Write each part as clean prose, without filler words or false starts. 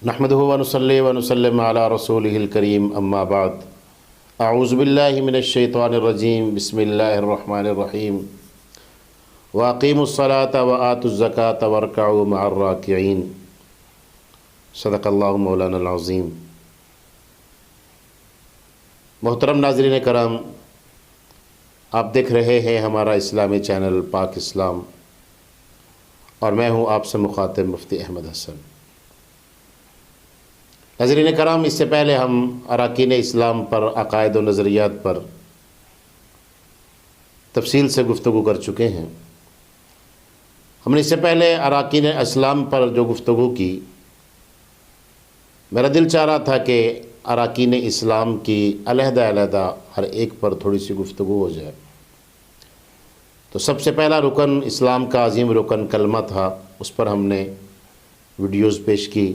نحمدہ ونصلی ونسلم علی رسولہ الکریم اما بعد اعوذ باللہ من الشیطان الرجیم بسم اللہ الرحمن الرحیم واقیموا الصلاة وآتوا الزکاة وارکعوا مع الراکعین صدق اللہ مولانا العظیم۔ محترم ناظرین کرام، آپ دیکھ رہے ہیں ہمارا اسلامی چینل پاک اسلام، اور میں ہوں آپ سے مخاطب مفتی احمد حسن۔ ناظرین کرام، اس سے پہلے ہم اراکین اسلام پر، عقائد و نظریات پر تفصیل سے گفتگو کر چکے ہیں۔ ہم نے اس سے پہلے اراکین اسلام پر جو گفتگو کی، میرا دل چاہ رہا تھا کہ اراکین اسلام کی علیحدہ علیحدہ ہر ایک پر تھوڑی سی گفتگو ہو جائے۔ تو سب سے پہلا رکن، اسلام کا عظیم رکن کلمہ تھا، اس پر ہم نے ویڈیوز پیش کی۔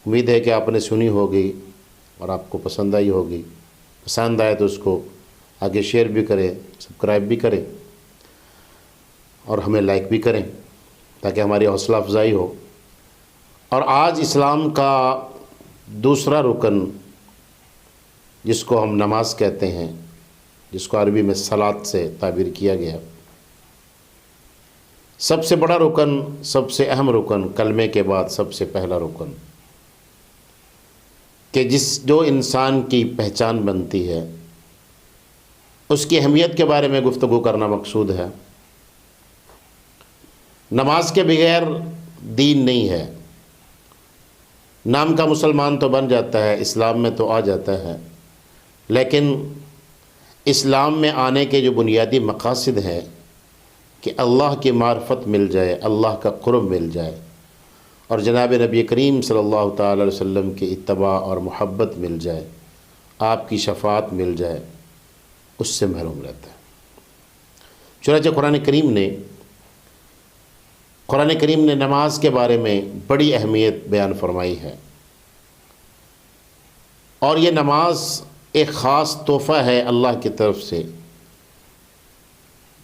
امید ہے کہ آپ نے سنی ہوگی اور آپ کو پسند آئی ہوگی۔ پسند آئے تو اس کو آگے شیئر بھی کریں، سبسکرائب بھی کریں اور ہمیں لائک بھی کریں تاکہ ہماری حوصلہ افزائی ہو۔ اور آج اسلام کا دوسرا رکن، جس کو ہم نماز کہتے ہیں، جس کو عربی میں صلاۃ سے تعبیر کیا گیا، سب سے بڑا رکن، سب سے اہم رکن، کلمے کے بعد سب سے پہلا رکن، کہ جو انسان کی پہچان بنتی ہے، اس کی اہمیت کے بارے میں گفتگو کرنا مقصود ہے۔ نماز کے بغیر دین نہیں ہے۔ نام کا مسلمان تو بن جاتا ہے، اسلام میں تو آ جاتا ہے، لیکن اسلام میں آنے کے جو بنیادی مقاصد ہیں کہ اللہ کی معرفت مل جائے، اللہ کا قرب مل جائے، اور جناب نبی کریم صلی اللہ تعالی علیہ وسلم کی اتباع اور محبت مل جائے، آپ کی شفاعت مل جائے، اس سے محروم رہتا ہے۔ چنانچہ قرآن کریم نے نماز کے بارے میں بڑی اہمیت بیان فرمائی ہے، اور یہ نماز ایک خاص تحفہ ہے اللہ کی طرف سے،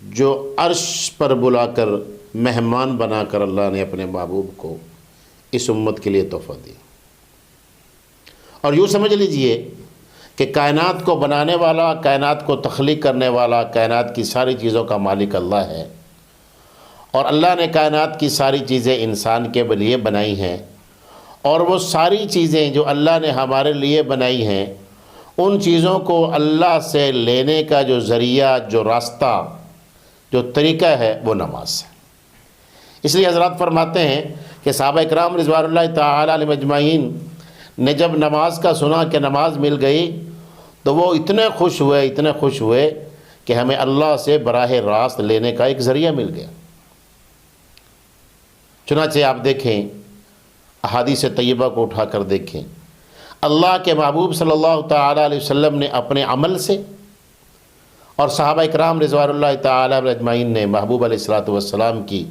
جو عرش پر بلا کر مہمان بنا کر اللہ نے اپنے محبوب کو اس امت کے لیے تحفہ دیا۔ اور یوں سمجھ لیجئے کہ کائنات کو بنانے والا، کائنات کو تخلیق کرنے والا، کائنات کی ساری چیزوں کا مالک اللہ ہے، اور اللہ نے کائنات کی ساری چیزیں انسان کے لیے بنائی ہیں، اور وہ ساری چیزیں جو اللہ نے ہمارے لیے بنائی ہیں، ان چیزوں کو اللہ سے لینے کا جو ذریعہ، جو راستہ، جو طریقہ ہے، وہ نماز ہے۔ اس لیے حضرات فرماتے ہیں کہ صحابہ اکرام رضوان اللہ تعالی علیہم اجمعین نے جب نماز کا سنا کہ نماز مل گئی، تو وہ اتنے خوش ہوئے کہ ہمیں اللہ سے براہ راست لینے کا ایک ذریعہ مل گیا۔ چنانچہ آپ دیکھیں، احادیث طیبہ کو اٹھا کر دیکھیں، اللہ کے محبوب صلی اللہ تعالی علیہ وسلم نے اپنے عمل سے، اور صحابہ اکرام رضوان اللہ تعالی علیہم اجمعین نے محبوب علیہ الصلوۃ والسلام کی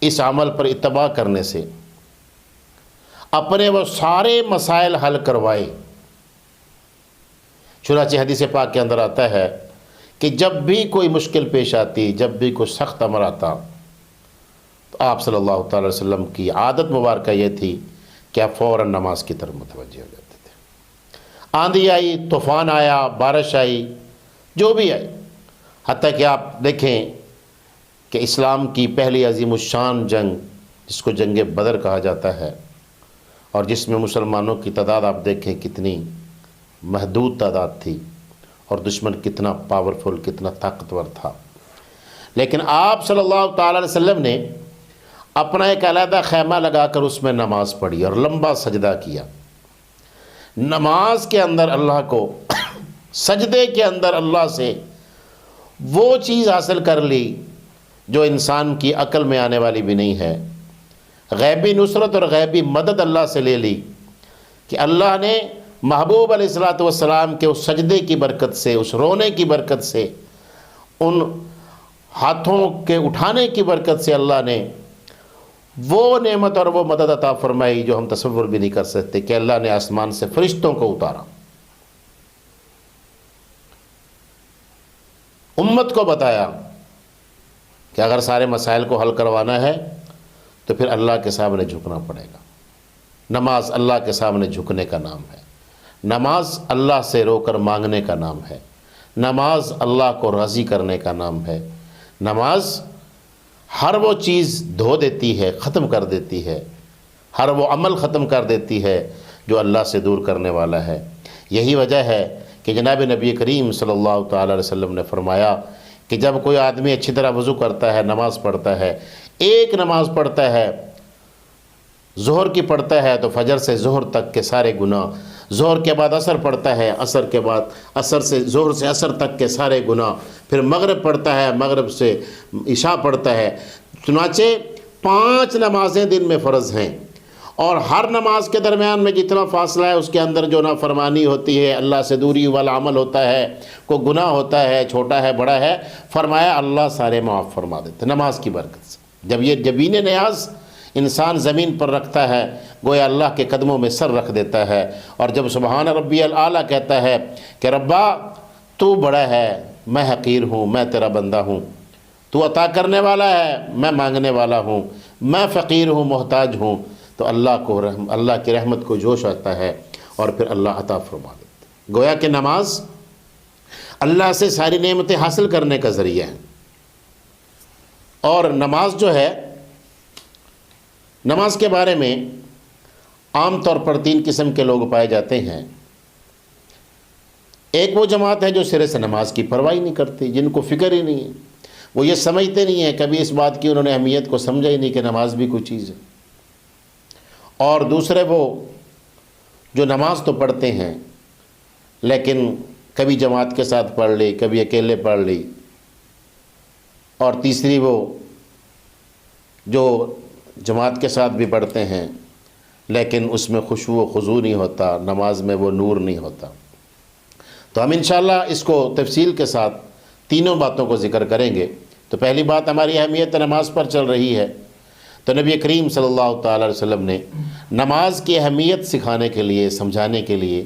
اس عمل پر اتباع کرنے سے اپنے وہ سارے مسائل حل کروائے۔ چنانچہ حدیث پاک کے اندر آتا ہے کہ جب بھی کوئی مشکل پیش آتی، جب بھی کوئی سخت امر آتا، تو آپ صلی اللہ تعالی علیہ وسلم کی عادت مبارکہ یہ تھی کہ آپ فوراً نماز کی طرف متوجہ ہو جاتے تھے۔ آندھی آئی، طوفان آیا، بارش آئی، جو بھی آئی، حتیٰ کہ آپ دیکھیں کہ اسلام کی پہلی عظیم الشان جنگ، جس کو جنگ بدر کہا جاتا ہے، اور جس میں مسلمانوں کی تعداد آپ دیکھیں کتنی محدود تعداد تھی، اور دشمن کتنا پاورفل، کتنا طاقتور تھا، لیکن آپ صلی اللہ تعالی علیہ وسلم نے اپنا ایک علیحدہ خیمہ لگا کر اس میں نماز پڑھی اور لمبا سجدہ کیا۔ نماز کے اندر اللہ کو، سجدے کے اندر اللہ سے وہ چیز حاصل کر لی جو انسان کی عقل میں آنے والی بھی نہیں ہے۔ غیبی نصرت اور غیبی مدد اللہ سے لے لی کہ اللہ نے محبوب علیہ الصلوۃ والسلام کے اس سجدے کی برکت سے، اس رونے کی برکت سے، ان ہاتھوں کے اٹھانے کی برکت سے اللہ نے وہ نعمت اور وہ مدد عطا فرمائی جو ہم تصور بھی نہیں کر سکتے، کہ اللہ نے آسمان سے فرشتوں کو اتارا، امت کو بتایا کہ اگر سارے مسائل کو حل کروانا ہے تو پھر اللہ کے سامنے جھکنا پڑے گا۔ نماز اللہ کے سامنے جھکنے کا نام ہے، نماز اللہ سے رو کر مانگنے کا نام ہے، نماز اللہ کو راضی کرنے کا نام ہے، نماز ہر وہ چیز دھو دیتی ہے، ختم کر دیتی ہے، ہر وہ عمل ختم کر دیتی ہے جو اللہ سے دور کرنے والا ہے۔ یہی وجہ ہے کہ جناب نبی کریم صلی اللہ تعالی علیہ وسلم نے فرمایا کہ جب کوئی آدمی اچھی طرح وضو کرتا ہے، نماز پڑھتا ہے، ایک نماز پڑھتا ہے، ظہر کی پڑھتا ہے تو فجر سے ظہر تک کے سارے گناہ، ظہر کے بعد عصر پڑھتا ہے، عصر کے بعد عصر سے ظہر سے عصر تک کے سارے گناہ، پھر مغرب پڑھتا ہے، مغرب سے عشاء پڑھتا ہے۔ چنانچہ 5 نمازیں دن میں فرض ہیں، اور ہر نماز کے درمیان میں جتنا فاصلہ ہے اس کے اندر جو نافرمانی ہوتی ہے، اللہ سے دوری والا عمل ہوتا ہے، کوئی گناہ ہوتا ہے، چھوٹا ہے بڑا ہے، فرمایا اللہ سارے معاف فرما دیتے نماز کی برکت سے۔ جب یہ جبین نیاز انسان زمین پر رکھتا ہے، گویا اللہ کے قدموں میں سر رکھ دیتا ہے، اور جب سبحان ربی الاعلیٰ کہتا ہے کہ ربا تو بڑا ہے، میں حقیر ہوں، میں تیرا بندہ ہوں، تو عطا کرنے والا ہے، میں مانگنے والا ہوں، میں فقیر ہوں، محتاج ہوں، تو اللہ کی رحمت کو جوش آتا ہے اور پھر اللہ عطا فرما دیتا ہے۔ گویا کہ نماز اللہ سے ساری نعمتیں حاصل کرنے کا ذریعہ ہے۔ اور نماز جو ہے، نماز کے بارے میں عام طور پر 3 قسم کے لوگ پائے جاتے ہیں۔ ایک وہ جماعت ہے جو سرے سے نماز کی پرواہ نہیں کرتی، جن کو فکر ہی نہیں ہے، وہ یہ سمجھتے نہیں ہیں، کبھی اس بات کی انہوں نے اہمیت کو سمجھا ہی نہیں کہ نماز بھی کوئی چیز ہے۔ اور دوسرے وہ جو نماز تو پڑھتے ہیں لیکن کبھی جماعت کے ساتھ پڑھ لی، کبھی اکیلے پڑھ لی، اور تیسری وہ جو جماعت کے ساتھ بھی پڑھتے ہیں لیکن اس میں خشوع و خضوع نہیں ہوتا، نماز میں وہ نور نہیں ہوتا۔ تو ہم انشاءاللہ اس کو تفصیل کے ساتھ تینوں باتوں کو ذکر کریں گے۔ تو پہلی بات، ہماری اہمیت نماز پر چل رہی ہے، تو نبی کریم صلی اللہ تعالی علیہ وسلم نے نماز کی اہمیت سکھانے کے لیے، سمجھانے کے لیے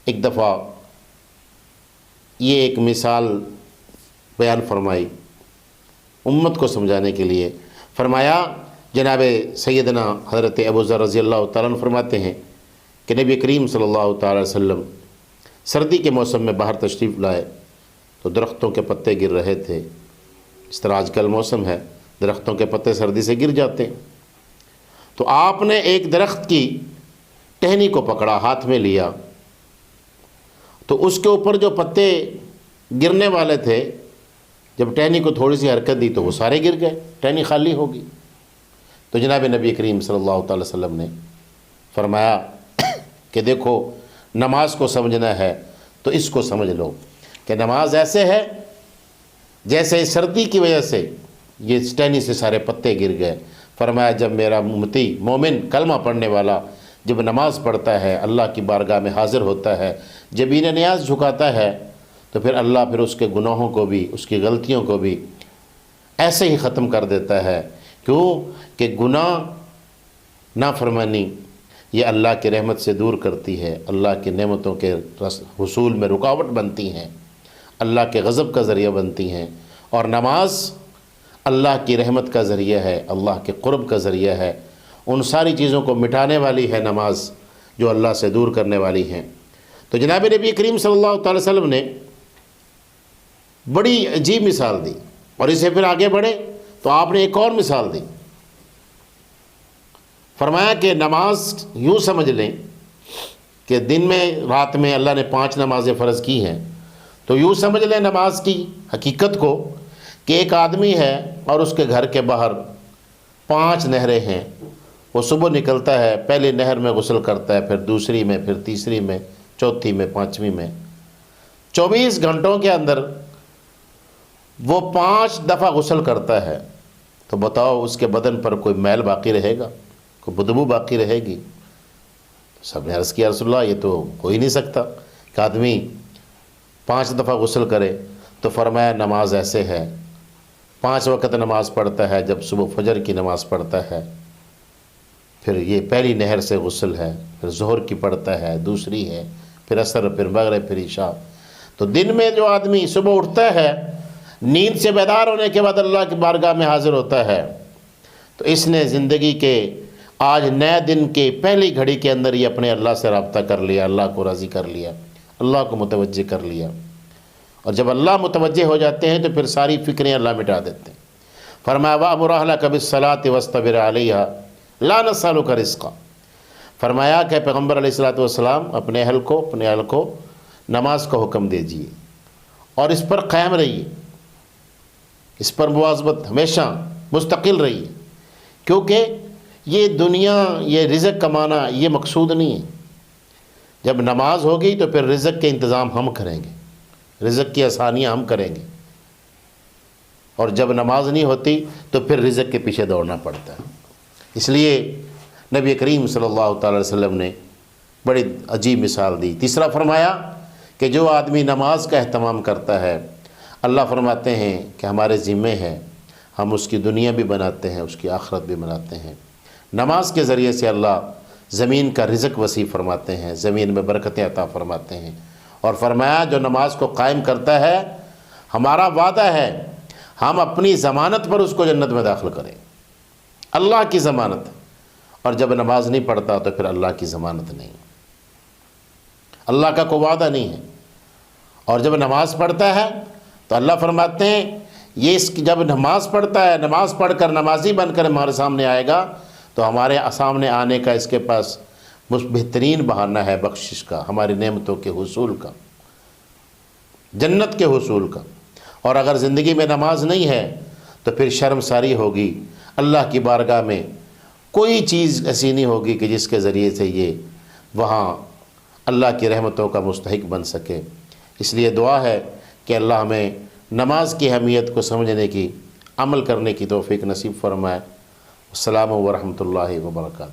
ایک دفعہ یہ ایک مثال بیان فرمائی، امت کو سمجھانے کے لیے فرمایا۔ جناب سیدنا حضرت ابو ذر رضی اللہ تعالیٰ عنہ فرماتے ہیں کہ نبی کریم صلی اللہ تعالی علیہ وسلم سردی کے موسم میں باہر تشریف لائے تو درختوں کے پتے گر رہے تھے۔ اس طرح آج کل موسم ہے، درختوں کے پتے سردی سے گر جاتے ہیں۔ تو آپ نے ایک درخت کی ٹہنی کو پکڑا، ہاتھ میں لیا، تو اس کے اوپر جو پتے گرنے والے تھے، جب ٹہنی کو تھوڑی سی حرکت دی تو وہ سارے گر گئے، ٹہنی خالی ہوگی۔ تو جناب نبی کریم صلی اللہ تعالی وسلم نے فرمایا کہ دیکھو، نماز کو سمجھنا ہے تو اس کو سمجھ لو کہ نماز ایسے ہے جیسے سردی کی وجہ سے یہ ٹہنی سے سارے پتے گر گئے۔ فرمایا جب میرا امتی مومن کلمہ پڑھنے والا جب نماز پڑھتا ہے، اللہ کی بارگاہ میں حاضر ہوتا ہے، جبین نیاز جھکاتا ہے، تو پھر اللہ پھر اس کے گناہوں کو بھی، اس کی غلطیوں کو بھی ایسے ہی ختم کر دیتا ہے۔ کیوں کہ گناہ، نافرمانی یہ اللہ کی رحمت سے دور کرتی ہے، اللہ کی نعمتوں کے حصول میں رکاوٹ بنتی ہیں، اللہ کے غضب کا ذریعہ بنتی ہیں، اور نماز اللہ کی رحمت کا ذریعہ ہے، اللہ کے قرب کا ذریعہ ہے۔ ان ساری چیزوں کو مٹانے والی ہے نماز، جو اللہ سے دور کرنے والی ہیں۔ تو جناب نبی کریم صلی اللہ تعالی وسلم نے بڑی عجیب مثال دی، اور اسے پھر آگے بڑھے تو آپ نے ایک اور مثال دی۔ فرمایا کہ نماز یوں سمجھ لیں کہ دن میں، رات میں اللہ نے 5 نمازیں فرض کی ہیں، تو یوں سمجھ لیں نماز کی حقیقت کو کہ ایک آدمی ہے اور اس کے گھر کے باہر 5 نہریں ہیں۔ وہ صبح نکلتا ہے، پہلی نہر میں غسل کرتا ہے، پھر دوسری میں، پھر تیسری میں، چوتھی میں، 5ویں میں۔ 24 گھنٹوں کے اندر وہ 5 دفعہ غسل کرتا ہے، تو بتاؤ اس کے بدن پر کوئی میل باقی رہے گا، کوئی بدبو باقی رہے گی؟ سب نے عرض کیا رسول اللہ یہ تو ہو ہی نہیں سکتا کہ آدمی 5 دفعہ غسل کرے۔ تو فرمایا نماز ایسے ہے، 5 وقت نماز پڑھتا ہے، جب صبح فجر کی نماز پڑھتا ہے، پھر یہ پہلی نہر سے غسل ہے، پھر ظہر کی پڑھتا ہے، دوسری ہے، پھر عصر، پھر مغرب، پھر عشاء۔ تو دن میں جو آدمی صبح اٹھتا ہے، نیند سے بیدار ہونے کے بعد اللہ کی بارگاہ میں حاضر ہوتا ہے، تو اس نے زندگی کے آج نئے دن کے پہلی گھڑی کے اندر ہی اپنے اللہ سے رابطہ کر لیا، اللہ کو راضی کر لیا، اللہ کو متوجہ کر لیا، اور جب اللہ متوجہ ہو جاتے ہیں تو پھر ساری فکریں اللہ مٹا دیتے ہیں۔ فرمایا وَأْمُرْ أَهْلَكَ بِالصَّلَاةِ وَاسْتَبِرْ عَلَيْهَا لَا نَسْأَلُكَ رِزْقًا، فرمایا کہ پیغمبر علیہ السلام اپنے اہل کو نماز کا حکم دیجیے اور اس پر قائم رہیے، اس پر مواظبت ہمیشہ مستقل رہیے، کیونکہ یہ دنیا، یہ رزق کمانا یہ مقصود نہیں ہے۔ جب نماز ہوگی تو پھر رزق کے انتظام ہم کریں گے، رزق کی آسانیاں ہم کریں گے، اور جب نماز نہیں ہوتی تو پھر رزق کے پیچھے دوڑنا پڑتا ہے۔ اس لیے نبی کریم صلی اللہ تعالی وسلم نے بڑی عجیب مثال دی۔ تیسرا فرمایا کہ جو آدمی نماز کا اہتمام کرتا ہے، اللہ فرماتے ہیں کہ ہمارے ذمے ہے، ہم اس کی دنیا بھی بناتے ہیں، اس کی آخرت بھی بناتے ہیں۔ نماز کے ذریعے سے اللہ زمین کا رزق وسیع فرماتے ہیں، زمین میں برکتیں عطا فرماتے ہیں، اور فرمایا جو نماز کو قائم کرتا ہے ہمارا وعدہ ہے ہم اپنی ضمانت پر اس کو جنت میں داخل کریں، اللہ کی ضمانت، اور جب نماز نہیں پڑھتا تو پھر اللہ کی ضمانت نہیں، اللہ کا کوئی وعدہ نہیں ہے۔ اور جب نماز پڑھتا ہے تو اللہ فرماتے ہیں یہ جب نماز پڑھتا ہے، نماز پڑھ کر نمازی بن کر ہمارے سامنے آئے گا تو ہمارے سامنے آنے کا اس کے پاس بہترین بہانہ ہے بخشش کا، ہماری نعمتوں کے حصول کا، جنت کے حصول کا۔ اور اگر زندگی میں نماز نہیں ہے تو پھر شرمساری ہوگی، اللہ کی بارگاہ میں کوئی چیز ایسی نہیں ہوگی کہ جس کے ذریعے سے یہ وہاں اللہ کی رحمتوں کا مستحق بن سکے۔ اس لیے دعا ہے کہ اللہ ہمیں نماز کی اہمیت کو سمجھنے کی، عمل کرنے کی توفیق نصیب فرمائے۔ السلام ورحمۃ اللہ وبرکاتہ۔